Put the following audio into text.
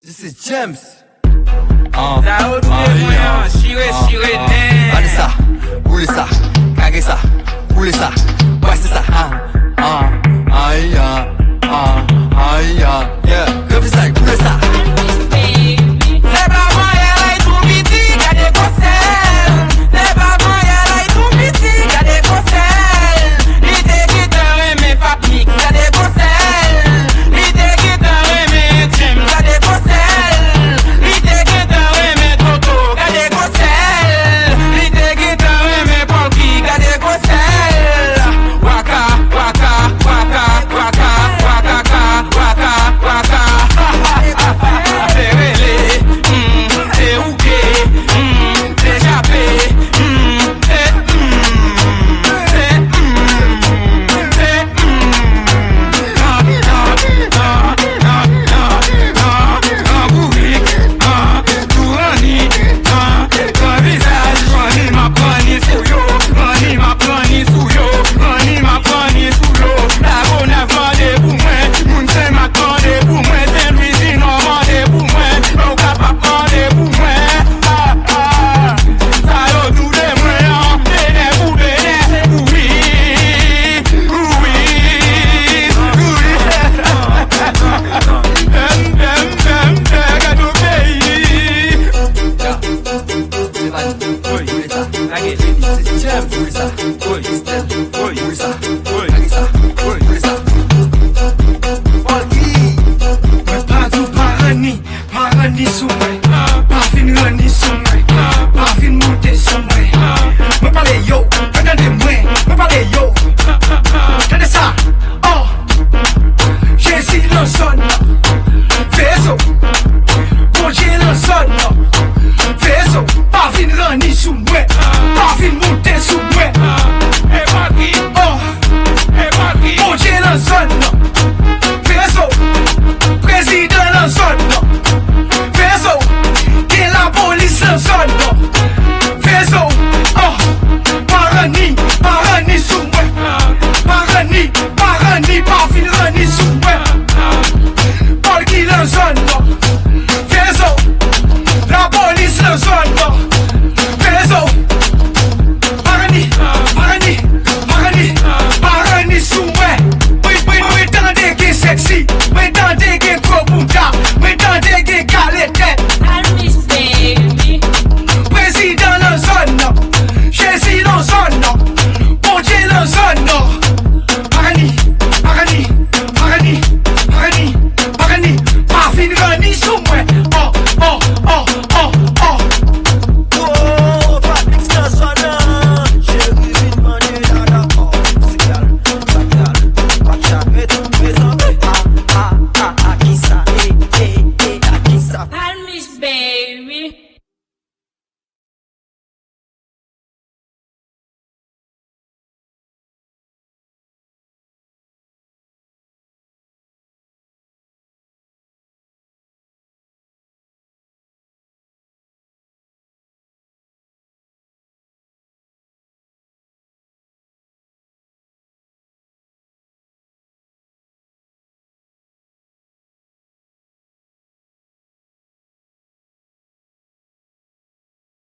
This is James. Ça haute moyen, chiré, Allez ça, roulez ça, caguez ça, roulez ça, passez ça. Aïe, yeah, comme ça, roulez ça. C'est pas moyen, là, il tout petit, y'a des conseils. C'est pas moyen, là, il tout petit, y'a des conseils. L'idée qui te remet fabrique, y'a des conseils. L'idée qui te remet Jim, y'a des conseils. L'idée qui te remet Toto, y'a des conseils. L'idée qui te remet Ponky, y'a des conseils. Waka, waka, waka, waka, waka, waka, waka. C'est relé, c'est rouqué, c'est jappé, We done dig